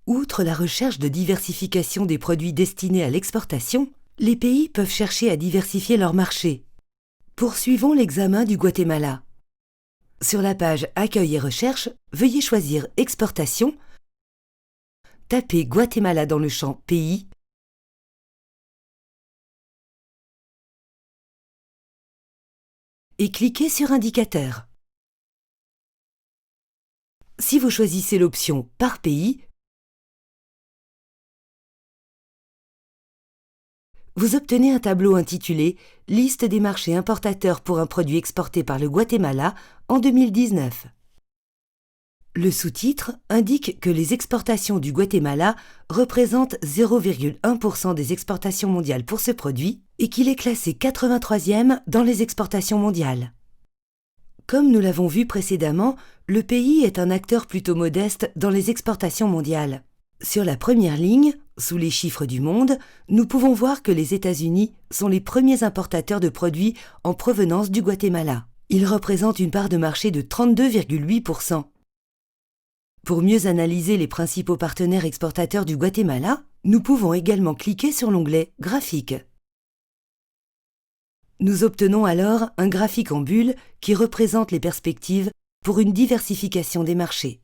Outre la recherche de diversification des produits destinés à l'exportation, les pays peuvent chercher à diversifier leur marché. Poursuivons l'examen du Guatemala. Sur la page Accueil et recherche, veuillez choisir Exportation, tapez Guatemala dans le champ Pays et cliquez sur Indicateur. Si vous choisissez l'option Par pays, vous obtenez un tableau intitulé « Liste des marchés importateurs pour un produit exporté par le Guatemala en 2019 ». Le sous-titre indique que les exportations du Guatemala représentent 0,1% des exportations mondiales pour ce produit et qu'il est classé 83e dans les exportations mondiales. Comme nous l'avons vu précédemment, le pays est un acteur plutôt modeste dans les exportations mondiales. Sur la première ligne, sous les chiffres du monde, nous pouvons voir que les États-Unis sont les premiers importateurs de produits en provenance du Guatemala. Ils représentent une part de marché de 32,8%. Pour mieux analyser les principaux partenaires exportateurs du Guatemala, nous pouvons également cliquer sur l'onglet « Graphique ». Nous obtenons alors un graphique en bulle qui représente les perspectives pour une diversification des marchés.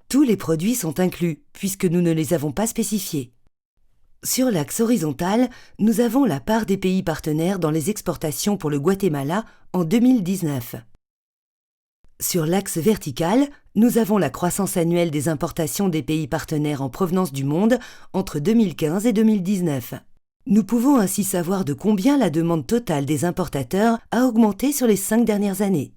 Tous les produits sont inclus, puisque nous ne les avons pas spécifiés. Sur l'axe horizontal, nous avons la part des pays partenaires dans les exportations pour le Guatemala en 2019. Sur l'axe vertical, nous avons la croissance annuelle des importations des pays partenaires en provenance du monde entre 2015 et 2019. Nous pouvons ainsi savoir de combien la demande totale des importateurs a augmenté sur les 5 dernières années.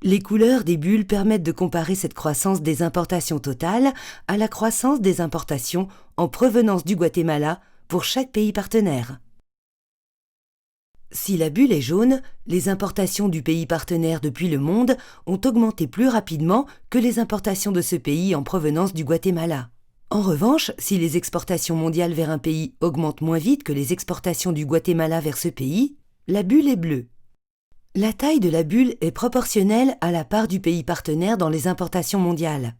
Les couleurs des bulles permettent de comparer cette croissance des importations totales à la croissance des importations en provenance du Guatemala pour chaque pays partenaire. Si la bulle est jaune, les importations du pays partenaire depuis le monde ont augmenté plus rapidement que les importations de ce pays en provenance du Guatemala. En revanche, si les exportations mondiales vers un pays augmentent moins vite que les exportations du Guatemala vers ce pays, la bulle est bleue. La taille de la bulle est proportionnelle à la part du pays partenaire dans les importations mondiales.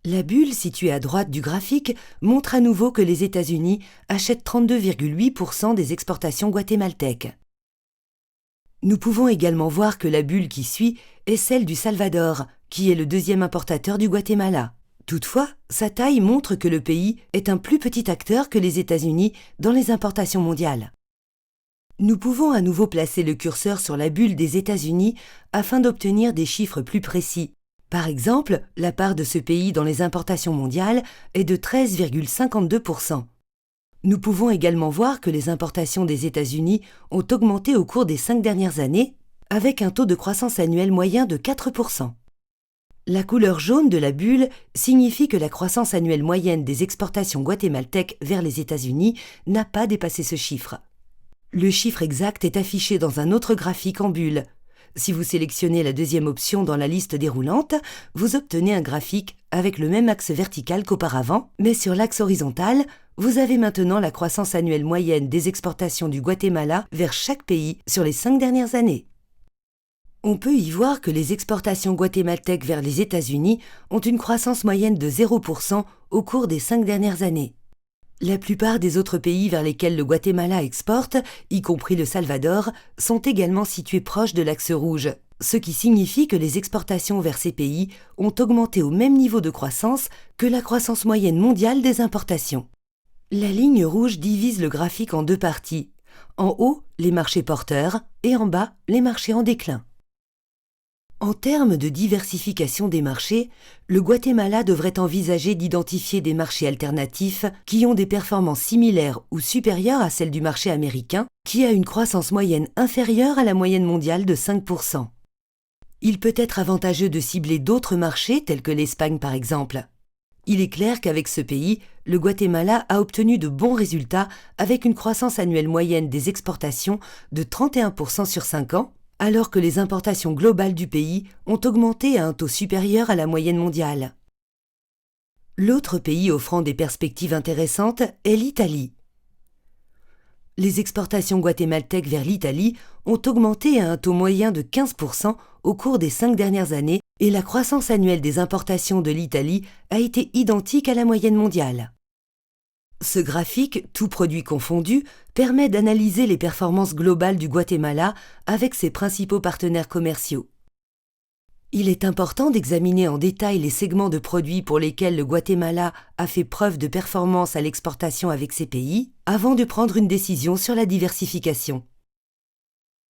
La bulle située à droite du graphique montre à nouveau que les États-Unis achètent 32,8% des exportations guatémaltèques. Nous pouvons également voir que la bulle qui suit est celle du Salvador, qui est le deuxième importateur du Guatemala. Toutefois, sa taille montre que le pays est un plus petit acteur que les États-Unis dans les importations mondiales. Nous pouvons à nouveau placer le curseur sur la bulle des États-Unis afin d'obtenir des chiffres plus précis. Par exemple, la part de ce pays dans les importations mondiales est de 13,52%. Nous pouvons également voir que les importations des États-Unis ont augmenté au cours des 5 dernières années, avec un taux de croissance annuel moyen de 4%. La couleur jaune de la bulle signifie que la croissance annuelle moyenne des exportations guatémaltèques vers les États-Unis n'a pas dépassé ce chiffre. Le chiffre exact est affiché dans un autre graphique en bulle. Si vous sélectionnez la deuxième option dans la liste déroulante, vous obtenez un graphique avec le même axe vertical qu'auparavant, mais sur l'axe horizontal, vous avez maintenant la croissance annuelle moyenne des exportations du Guatemala vers chaque pays sur les 5 dernières années. On peut y voir que les exportations guatémaltèques vers les États-Unis ont une croissance moyenne de 0% au cours des 5 dernières années. La plupart des autres pays vers lesquels le Guatemala exporte, y compris le Salvador, sont également situés proches de l'axe rouge, ce qui signifie que les exportations vers ces pays ont augmenté au même niveau de croissance que la croissance moyenne mondiale des importations. La ligne rouge divise le graphique en 2 parties. En haut, les marchés porteurs et en bas, les marchés en déclin. En termes de diversification des marchés, le Guatemala devrait envisager d'identifier des marchés alternatifs qui ont des performances similaires ou supérieures à celles du marché américain, qui a une croissance moyenne inférieure à la moyenne mondiale de 5%. Il peut être avantageux de cibler d'autres marchés, tels que l'Espagne par exemple. Il est clair qu'avec ce pays, le Guatemala a obtenu de bons résultats avec une croissance annuelle moyenne des exportations de 31% sur 5 ans, alors que les importations globales du pays ont augmenté à un taux supérieur à la moyenne mondiale. L'autre pays offrant des perspectives intéressantes est l'Italie. Les exportations guatémaltèques vers l'Italie ont augmenté à un taux moyen de 15% au cours des 5 dernières années et la croissance annuelle des importations de l'Italie a été identique à la moyenne mondiale. Ce graphique, tous produits confondus, permet d'analyser les performances globales du Guatemala avec ses principaux partenaires commerciaux. Il est important d'examiner en détail les segments de produits pour lesquels le Guatemala a fait preuve de performance à l'exportation avec ces pays, avant de prendre une décision sur la diversification.